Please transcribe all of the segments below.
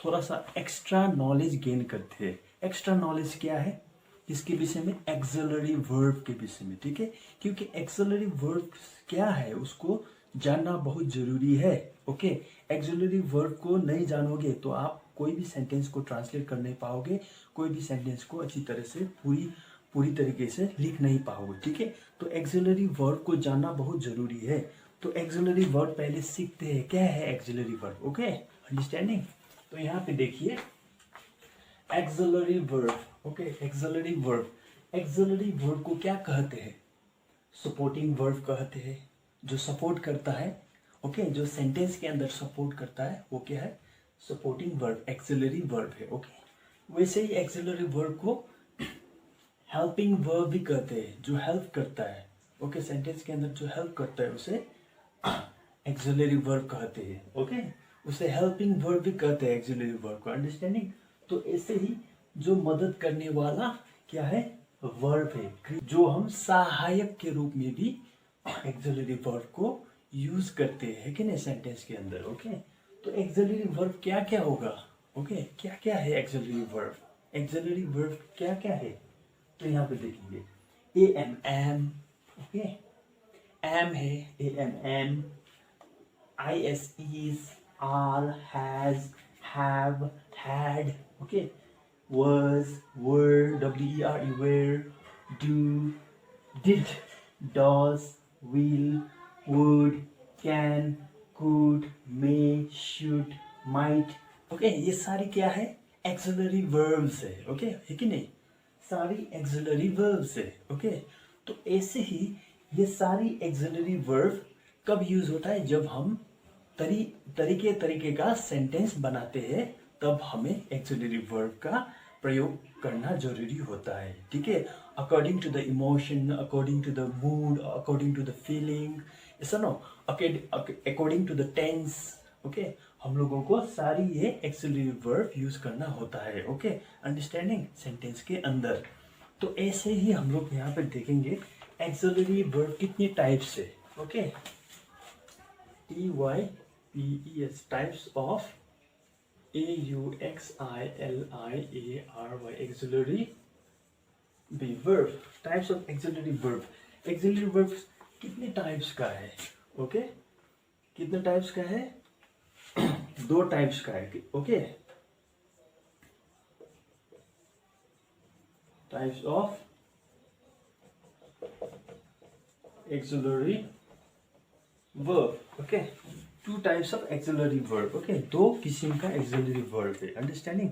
थोड़ा सा extra knowledge gain करते हैं। एक्स्ट्रा नॉलेज क्या है? इसके विषय में, एक्सिलरी वर्ब के विषय में, ठीक है। क्योंकि एक्सिलरी वर्ब क्या है उसको जानना बहुत जरूरी है। ओके, एक्सिलरी वर्ब को नहीं जानोगे तो आप कोई भी सेंटेंस को ट्रांसलेट कर नहीं पाओगे, कोई भी सेंटेंस को अच्छी तरह से पूरी तरीके से लिख नहीं पाओगे, ठीक है। तो एक्सिलरी वर्ब को जानना बहुत जरूरी है। तो एक्सिलरी वर्ब पहले सीखते हैं, क्या है एक्सिलरी वर्ब। Okay, understanding. तो यहाँ पे देखिए axillary verb. Okay, axillary verb, axillary verb को क्या कहते हैं? सपोर्टिंग वर्ब कहते हैं, जो सपोर्ट करता है। ओके, जो सेंटेंस के अंदर सपोर्ट करता है वो क्या है? सपोर्टिंग वर्ब, एक्सिलरी वर्ब है। ओके, वैसे ही एक्सिलरी वर्ब को हेल्पिंग वर्ब भी कहते हैं, जो हेल्प करता है। ओके, सेंटेंस के अंदर जो हेल्प करता है उसे एक्सिलरी वर्ब कहते हैं। ओके, उसे हेल्पिंग वर्ब भी कहते हैं एक्सिलरी वर्ब को। अंडरस्टैंडिंग। तो ऐसे ही जो मदद करने वाला क्या है? वर्ब है, जो हम सहायक के रूप में भी एक्सिलरी वर्ब को यूज करते हैं कि नहीं सेंटेंस के अंदर। ओके, तो एक्सिलरी वर्ब क्या क्या होगा? ओके, क्या क्या है एक्सिलरी वर्ब? एक्सिलरी वर्ब क्या क्या है? तो यहाँ पे देखेंगे A M M. Okay, am है A M M, I S is, are, has, have, had. Okay, was, were, W-E-R-E, were, do, did, does, will, would, can, could, may, should, might। Okay, ये सारी क्या है? Axillary verbs है। Okay, है कि नहीं? सारी एक्सिलरी वर्ब्स है। ओके, तो ऐसे ही ये सारी एक्सिलरी वर्ब कब यूज होता है? जब हम तरीके का सेंटेंस बनाते हैं, तब हमें एक्सिलरी वर्ब का प्रयोग करना जरूरी होता है, ठीक है। According to the emotion, according to the mood, according to the feeling, ऐसा no, according to the tense. Okay, हम लोगों को सारी ये एक्सिलरी वर्ब यूज करना होता है। ओके, अंडरस्टैंडिंग, सेंटेंस के अंदर। तो ऐसे ही हम लोग यहाँ पे देखेंगे एक्सिलरी वर्ब कितनी टाइप्स है। Okay, TYPES, types of AUXILIARY, auxiliary verb, types of auxiliary verb। auxiliary verb कितने टाइप्स का है? ओके, कितने टाइप्स का है? दो टाइप्स का है। Okay, types of auxiliary verb। Okay, two types of axillary verb. Okay, दो किस्म का एक्सिलरी वर्ब है। अंडरस्टैंडिंग,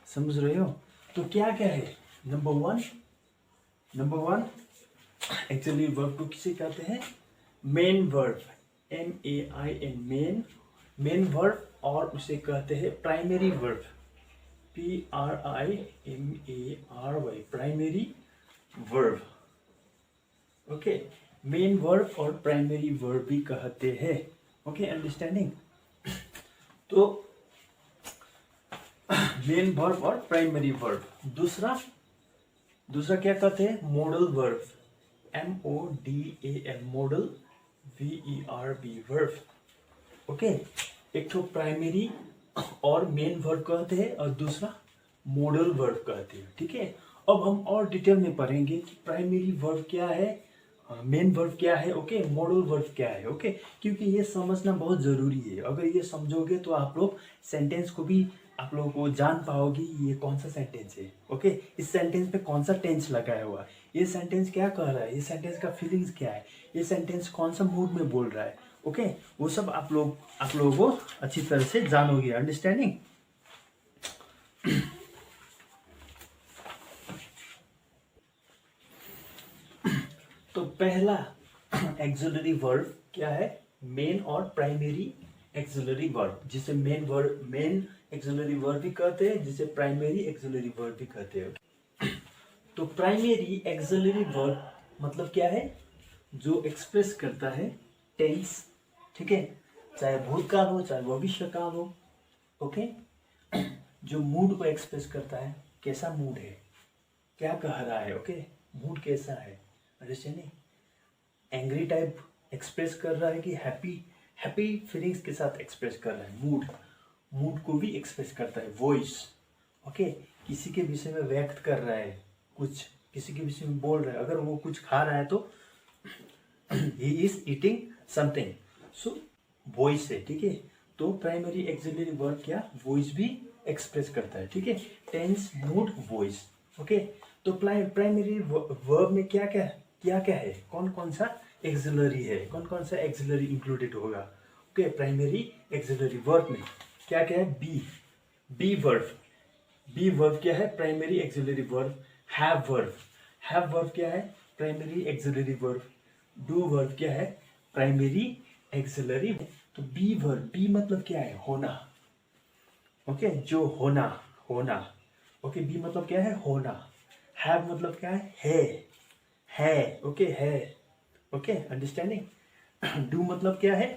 समझ रहे हो? तो क्या क्या है? नंबर वन एक्सिलरी वर्ब को किसे कहते हैं? Main verb, MEIN, main verb. और उसे कहते हैं primary verb, PRIMARY, primary verb. Okay, main verb और प्राइमरी वर्ब भी कहते हैं। Okay, understanding. तो मेन वर्ब और प्राइमरी वर्ब। दूसरा क्या कहते हैं? Modal verb, MODAL, model, VERB, verb. Okay, एक तो प्राइमरी और मेन वर्ब कहते हैं और दूसरा मॉडल वर्ब कहते हैं, ठीक है। अब हम और डिटेल में पढ़ेंगे कि प्राइमरी वर्ब क्या है, मेन वर्ब क्या है, ओके, मॉडल वर्ब क्या है। ओके, क्योंकि ये समझना बहुत ज़रूरी है। अगर ये समझोगे तो आप लोग सेंटेंस को भी आप लोगों को जान पाओगे ये कौन सा सेंटेंस है। ओके, इस सेंटेंस पे कौन सा टेंस लगाया हुआ है, ये सेंटेंस क्या कह रहा है, ये सेंटेंस का फीलिंग्स क्या है, ये सेंटेंस कौन सा मूड में बोल रहा है। ओके, वो सब आप लोगों को अच्छी तरह से जानोगे। अंडरस्टैंडिंग। तो पहला एक्सिलरी वर्ब क्या है? मेन और प्राइमरी एक्सिलरी वर्ब, जिसे मेन एक्सिलरी वर्ब भी कहते हैं, जिसे प्राइमरी एक्सिलरी वर्ब भी कहते हैं। तो प्राइमरी एक्सिलरी वर्ब मतलब क्या है? जो एक्सप्रेस करता है टेंस, ठीक है, चाहे भूतकाल हो चाहे भविष्यकाल हो। ओके, जो मूड को एक्सप्रेस करता है, कैसा मूड है, क्या कह रहा है। ओके, मूड कैसा है, अंडरस्टैंडिंग। एंग्री टाइप एक्सप्रेस कर रहा है कि हैप्पी फीलिंग्स के साथ एक्सप्रेस कर रहा है मूड। मूड को भी एक्सप्रेस करता है। वॉइस, ओके, किसी के विषय में व्यक्त कर रहा है, कुछ किसी के विषय में बोल रहा है, अगर वो कुछ खा रहा है तो he is eating something, so voice है, ठीक है। तो प्राइमरी एक्सिलरी वर्ब क्या, वॉइस भी एक्सप्रेस करता है, ठीक है। Tense, mood, voice, okay. तो प्राइमरी वर्ब में क्या क्या है, कौन कौन सा एक्सिलरी है, कौन कौन सा एक्सिलरी इंक्लूडेड होगा, ओके। प्राइमरी एक्सिलरी वर्ब में क्या क्या है, बी वर्ब, बी वर्ब क्या है, primary auxiliary verb. Have verb क्या है, primary auxiliary verb. Do verb क्या है, प्राइमरी एक्सिलरी। तो बी वर्ब, बी मतलब क्या है, होना, ओके, जो होना, ओके। बी मतलब क्या है, होना। हैव मतलब क्या है, ओके, है, ओके, अंडरस्टैंडिंग। डू मतलब क्या है,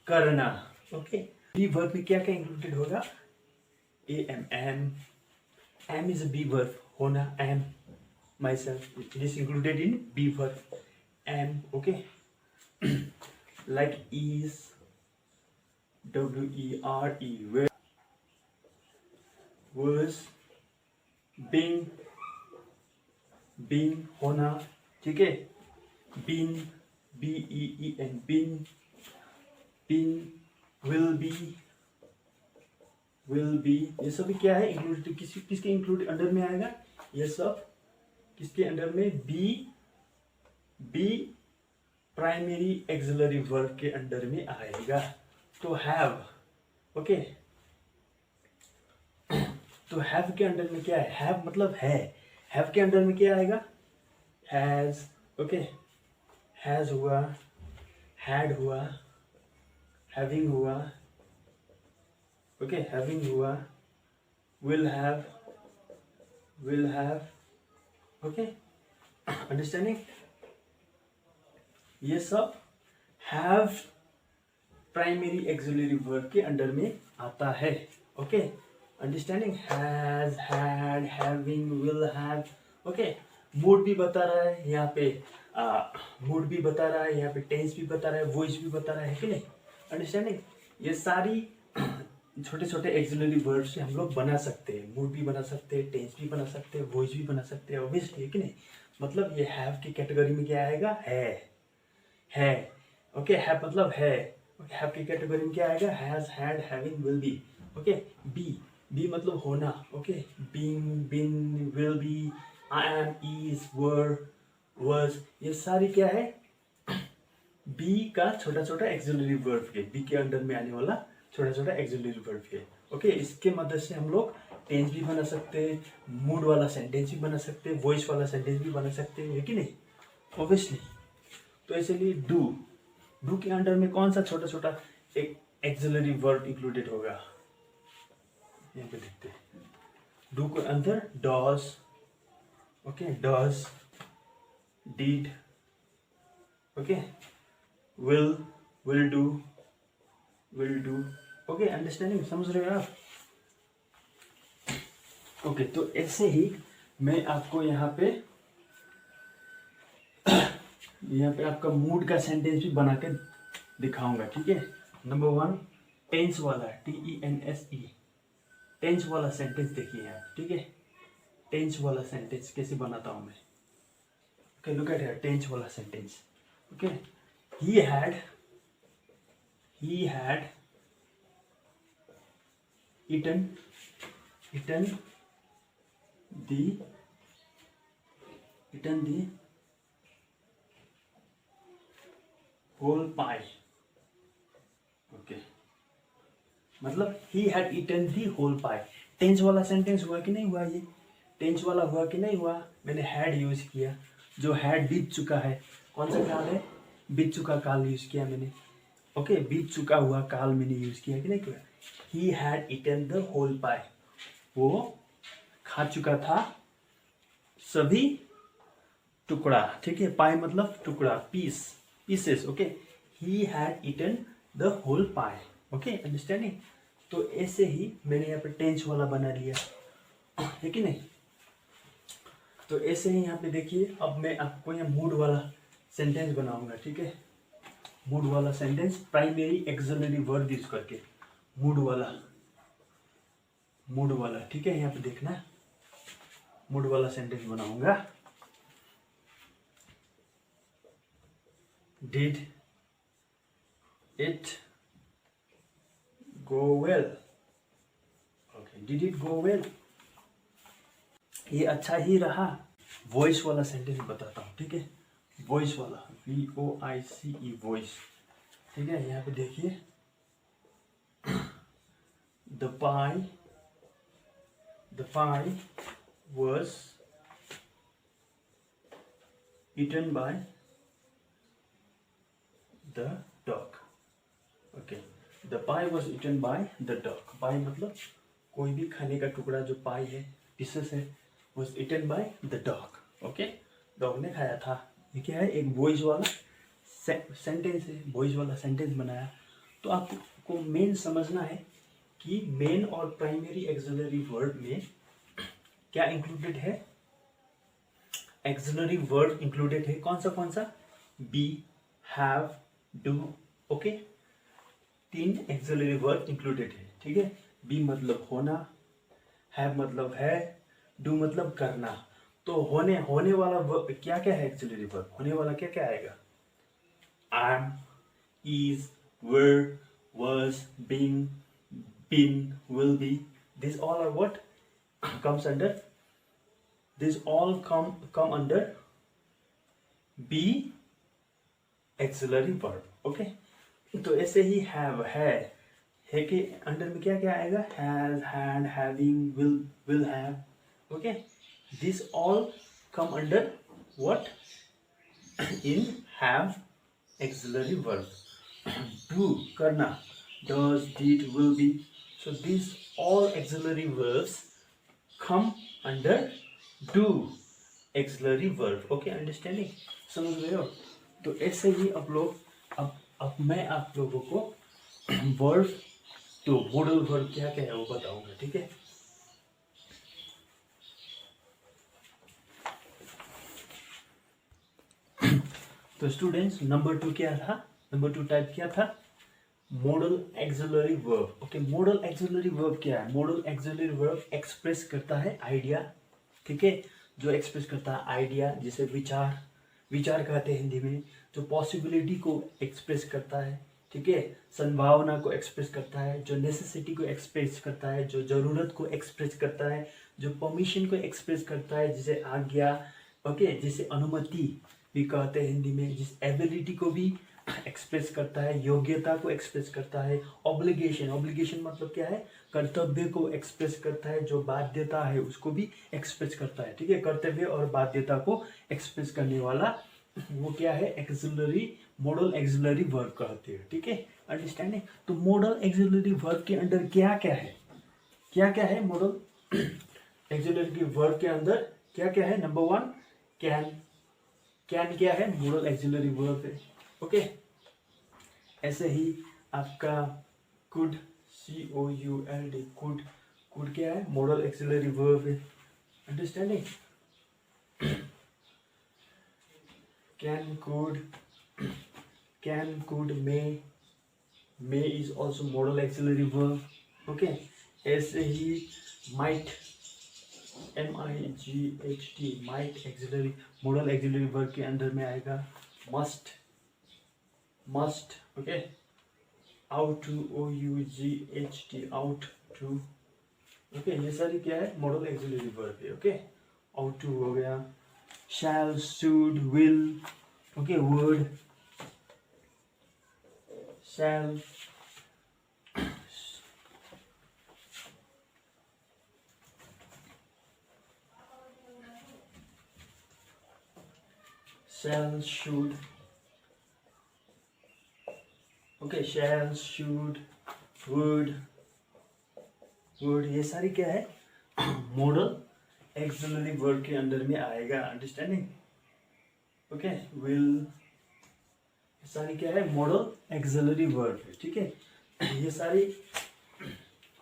करना, ओके। बी वर्ब में क्या क्या इंक्लूडेड होगा, am is a B verb, होना, am, myself, it is included in B verb, am, okay. Like is, were, were, was, being, होना, ठीक है। been, been, will be, ये सभी क्या है, इंक्लूडेड, किसके इंक्लूड अंडर में आएगा, ये सब किसके अंडर में, बी प्राइमरी एक्सिलरी वर्ब के अंडर में आएगा। तो हैव, ओके, तो हैव के अंडर में क्या है, हैव मतलब है, हैव के अंडर में क्या आएगा, हैज, ओके, हैज हुआ, हैड हुआ, हैविंग हुआ, ओके, हैविंग हुआ, विल हैव, ओके, अंडरस्टैंडिंग। ये सब हैव प्राइमरी एक्सिलरी वर्ब के अंडर में आता है, okay, understanding. Has, had, having, will have, okay. Mood भी बता रहा है यहाँ पे, मूड भी बता रहा है यहाँ पे, टेंस भी बता रहा है, वॉइस भी बता रहा है कि नहीं, अंडरस्टैंडिंग। ये सारी छोटे छोटे एक्सिलरी वर्ब से हम लोग बना सकते हैं, मूड भी बना सकते हैं, टेंस भी बना सकते हैं, वॉइस भी बना सकते हैं, ऑब्वियसली, है कि नहीं। मतलब ये हैव की कैटेगरी में क्या आएगा, है, ओके। हैव मतलब है, हैव की कैटेगरी में क्या आएगा, has, had, having, will be, okay. Be मतलब होना, okay, being, been, will be, I am, is, were, was, ये सारी क्या है, बी का छोटा छोटा एक्सिलरी वर्ब है, बी के अंडर में आने वाला छोटा छोटा एक्सिलरी वर्ब है, ओके। इसके मदद से हम लोग टेंस भी बना सकते हैं, मूड वाला सेंटेंस भी बना सकते हैं, वॉइस वाला सेंटेंस भी बना सकते हैं, है कि नहीं, ऑब्वियसली। तो इसलिए डू के अंडर में कौन सा छोटा छोटा एक एक्सिलरी वर्ब इंक्लूडेड होगा, यहाँ पे देखते हैं। डू के अंदर does, okay, does, did, okay, will do, okay, understanding, समझ रहे हो आप, ओके। तो ऐसे ही मैं आपको यहाँ पे आपका मूड का सेंटेंस भी बना के दिखाऊंगा, ठीक है। नंबर 1 टेंस वाला, TENSE, टेंस वाला सेंटेंस देखिए आप, ठीक है। टेंस वाला सेंटेंस कैसे बनाता हूं मैं, okay, look at here, tense वाला sentence, okay. He had eaten the whole pie, okay. मतलब he had eaten the whole pie. Tense वाला सेंटेंस हुआ कि नहीं हुआ, ये टेंस वाला हुआ कि नहीं हुआ, मैंने हैड यूज किया, जो हैड बीत चुका है, कौन सा काल है, बीत चुका काल यूज किया मैंने, ओके, बीत चुका हुआ काल मैंने यूज किया कि नहीं किया। He had eaten the whole pie, वो खा चुका था सभी टुकड़ा, ठीक है। पाई मतलब टुकड़ा, pieces, okay. He had eaten the whole pie, okay, understanding. तो ऐसे ही मैंने यहाँ पे टेंस वाला बना लिया, है कि नहीं। तो ऐसे ही यहाँ पे देखिए, अब मैं आपको यहाँ मूड वाला सेंटेंस बनाऊंगा, ठीक है। मूड वाला sentence primary auxiliary verb use करके, मूड वाला, मूड वाला, ठीक है। यहाँ पे देखना, मूड वाला सेंटेंस बनाऊंगा। Did it go well, okay, did it go well, ये अच्छा ही रहा। वॉइस वाला सेंटेंस बताता हूँ, ठीक है। वॉइस वाला, VOICE, वॉइस, ठीक है। यहाँ पे देखिए, the pi was eaten by the dog, okay. The pi was eaten by the dog, पाई मतलब कोई भी खाने का टुकड़ा जो पाई है, पीसेस है, was eaten by the dog, okay. Dog ने खाया था। ये क्या है, एक वॉइस वाला सेंटेंस है, वॉइस वाला सेंटेंस बनाया। तो आपको मेन समझना है कि मेन और प्राइमरी एक्सिलरी वर्ब में क्या इंक्लूडेड है। एक्सिलरी वर्ब इंक्लूडेड है, कौन सा, be, have, do, okay. 3 auxiliary verb included है, ठीक है। बी मतलब होना, हैव मतलब है, डू मतलब करना। तो होने वाला वर्ब क्या क्या है, एक्सिलरी वर्ब होने वाला क्या क्या आएगा, am, is, were, was, being, been, will be, these all are what comes under, these all come under be auxiliary verb, okay। तो ऐसे ही have है के अंडर में क्या क्या आएगा, has, had, having, will have, okay। These all come under what, in have auxiliary verb। Do करना, does, did, will be, so these all auxiliary verbs come under do auxiliary verb, okay, understanding, समझ रहे हो। तो ऐसे ही आप लोग अब मैं आप लोगों को वर्ब तो मॉडल वर्ब क्या क्या है वो बताऊंगा, ठीक है। तो स्टूडेंट्स, नंबर 2 क्या था, नंबर 2 टाइप क्या था, model auxiliary verb, okay. Model auxiliary verb क्या है, मॉडल एक्सिलरी वर्ब एक्सप्रेस करता है आइडिया, ठीक है। जो एक्सप्रेस करता है आइडिया, जिसे विचार कहते हैं हिंदी में, जो पॉसिबिलिटी को एक्सप्रेस करता है, ठीक है, संभावना को एक्सप्रेस करता है, जो नेसेसिटी को एक्सप्रेस करता है, जो जरूरत को एक्सप्रेस करता है, जो परमिशन को एक्सप्रेस करता है, जिसे आज्ञा, ओके, जिसे अनुमति भी कहते हैं हिंदी में, जिस एबिलिटी को भी एक्सप्रेस करता है, योग्यता को एक्सप्रेस करता है। ऑब्लिगेशन मतलब क्या है, कर्तव्य को एक्सप्रेस करता है, जो बाध्यता है उसको भी एक्सप्रेस करता है, ठीक है। कर्तव्य और बाध्यता को एक्सप्रेस करने वाला वो क्या है, एक्सिलरी, मॉडल एक्सिलरी वर्ब कहते हैं, ठीक है, अंडरस्टैंडिंग। तो मॉडल एक्सिलरी वर्ब के अंदर क्या क्या है मॉडल एक्सिलरी वर्ब के अंदर क्या क्या है। नंबर 1 कैन क्या है, मॉडल एक्सिलरी वर्ब है, ओके। ऐसे ही आपका कुड, COULD, कुड क्या है, मॉडल एक्सिलरी वर्ब है, understanding. Can, could, may is also modal auxiliary verb, okay. ऐसे ही might, MIGHT, might auxiliary, modal auxiliary verb के अंदर में आएगा। Must, okay. Ought to, OUGHT, ought to, okay. ये सारी क्या है, मॉडल एक्सिलरी वर्ब है, ओके। आउट टू हो गया। Shall, should, will, okay. Word, shell, should, okay. Shall, should, would, ये सारी क्या है, मॉडल एक्सिलरी वर्ब के अंदर में आएगा, अंडरस्टैंडिंग, ओके। विल, ये सारी क्या है, मॉडल एक्सिलरी वर्ब है, ठीक है। ये सारी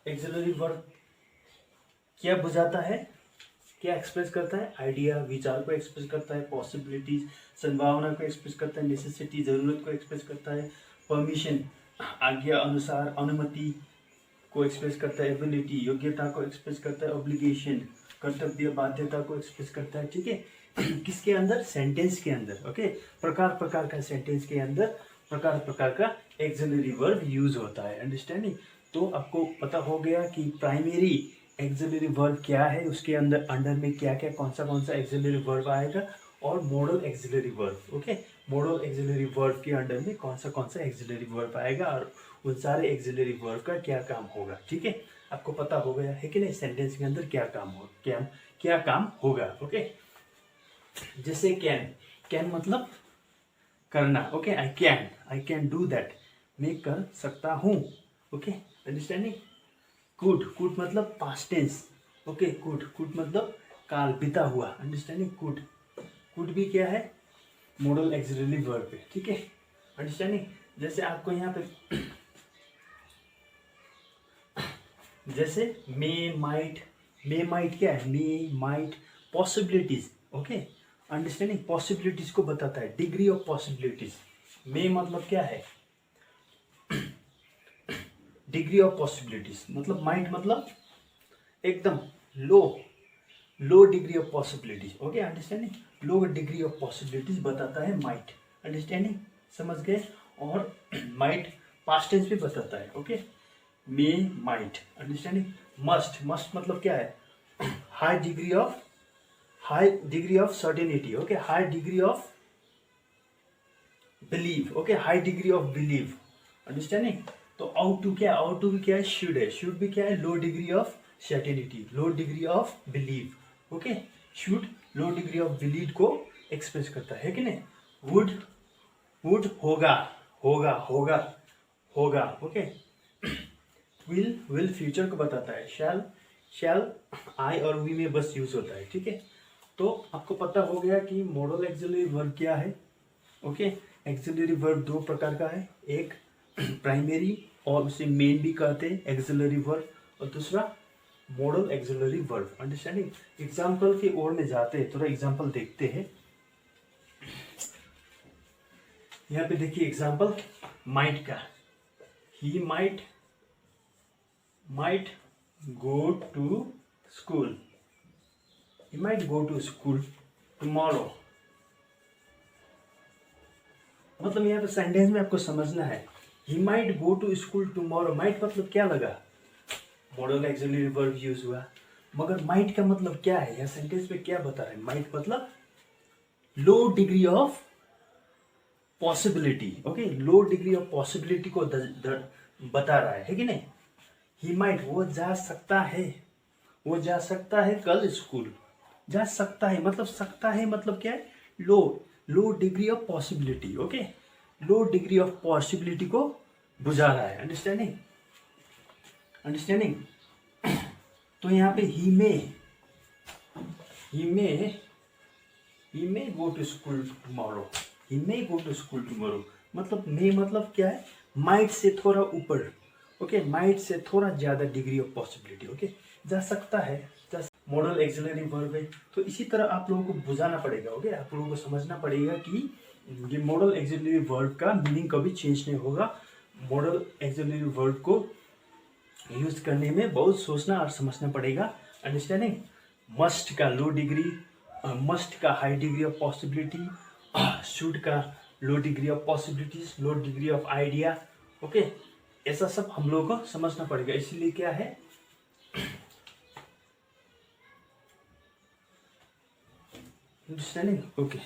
एक्सिलरी वर्ब क्या बुझाता है, क्या एक्सप्रेस करता है, आइडिया, विचार को एक्सप्रेस करता है, पॉसिबिलिटीज, संभावना को एक्सप्रेस करता है, नेसेसिटी, जरूरत को एक्सप्रेस करता है, परमिशन, आज्ञा अनुसार, अनुमति को एक्सप्रेस करता है, एबिलिटी योग्यता को एक्सप्रेस करता है, ऑब्लिगेशन कर्तव्य बाध्यता को एक्सप्रेस करता है, ठीक है। किसके अंदर? सेंटेंस के अंदर, ओके। प्रकार प्रकार का सेंटेंस के अंदर प्रकार प्रकार का एक्सिलरी वर्ब यूज होता है, अंडरस्टैंडिंग। तो आपको पता हो गया कि प्राइमरी एक्सिलरी वर्ब क्या है, उसके अंदर अंडर में क्या क्या कौन सा एक्सिलरी वर्ब आएगा, और model auxiliary verb, okay. Model auxiliary verb के अंडर में कौन सा एक्सिलरी वर्ब आएगा और उन सारे एक्सिलरी वर्ब का क्या काम होगा, ठीक है। आपको पता हो गया है कि नहीं सेंटेंस के अंदर क्या काम हो क्या काम होगा, ओके। जैसे कैन मतलब करना, okay. I can do that, मैं कर सकता हूँ, ओके, अंडरस्टैंडिंग। कुड मतलब पास्ट टेंस, ओके। कुड मतलब काल बीता हुआ, अंडरस्टैंडिंग। कुड भी क्या है? मॉडल एक्सिलरी वर्ब है, ठीक है, अंडरस्टैंडिंग। जैसे आपको यहाँ पे जैसे मे माइट क्या है? May might possibilities, okay, understanding. Possibilities को बताता है, डिग्री ऑफ पॉसिबिलिटीज। मे मतलब क्या है? डिग्री ऑफ पॉसिबिलिटीज, मतलब माइट मतलब एकदम low degree of possibilities, okay, understanding. Low degree of possibilities बताता है माइट, अंडरस्टैंडिंग, समझ गए। और माइट पास्ट टेंस भी बताता है, okay. May might, understanding. Must मतलब क्या है? High degree of certainty, okay, high degree of belief, okay, high degree of belief, understanding. तो आउट टू भी क्या है? शुड है। शुड भी क्या है? Low degree of certainty, low degree of belief, okay. Should low degree of belief को express करता है कि नहीं। वुड होगा, ओके। विल फ्यूचर को बताता है। शैल आई और वी में बस यूज होता है, ठीक है। तो आपको पता हो गया कि मॉडल एक्सिलरी वर्ब क्या है, ओके। एक्सिलरी वर्ब दो प्रकार का है, एक प्राइमरी और उसे मेन भी कहते हैं एक्सिलरी वर्ब, और दूसरा model auxiliary verb, understanding. Example की ओर में जाते हैं, थोड़ा एग्जाम्पल देखते हैं। यहाँ पे देखिए एग्जाम्पल माइट का। He might go to school. He might go to school tomorrow. मतलब यहाँ पे सेंटेंस में आपको समझना है, he might go to school tomorrow. might मतलब क्या लगा? मॉडल एक्सिलरी वर्ब यूज हुआ, मगर might का मतलब क्या है? यह सेंटेंस में क्या बता रहे हैं? might मतलब low degree of possibility, okay, low degree of possibility को बता रहा है कि नहीं। ही माइट वो जा सकता है कल स्कूल। जा सकता है मतलब क्या है? Low degree of possibility, okay, low degree of possibility को बुझा रहा है, अंडरस्टैंडिंग। तो यहाँ पे he may go to school tomorrow. He may go to school tomorrow मतलब मे मतलब क्या है? माइट से थोड़ा ऊपर, ओके, माइट से थोड़ा ज्यादा डिग्री ऑफ पॉसिबिलिटी, ओके। जा सकता है, मॉडल एक्सिलरी वर्ब है। तो इसी तरह आप लोगों को बुझाना पड़ेगा, ओके। आप लोगों को समझना पड़ेगा कि ये मॉडल एक्सिलरी वर्ब का मीनिंग कभी चेंज नहीं होगा। मॉडल एक्सिलरी वर्ब को यूज करने में बहुत सोचना और समझना पड़ेगा, अंडरस्टैंडिंग। मस्ट का लो डिग्री, मस्ट का high degree of possibility, should का low degree of possibilities, low degree of idea, okay. ऐसा सब हम लोगों को समझना पड़ेगा। इसीलिए क्या है, अंडरस्टैंडिंग, ओके।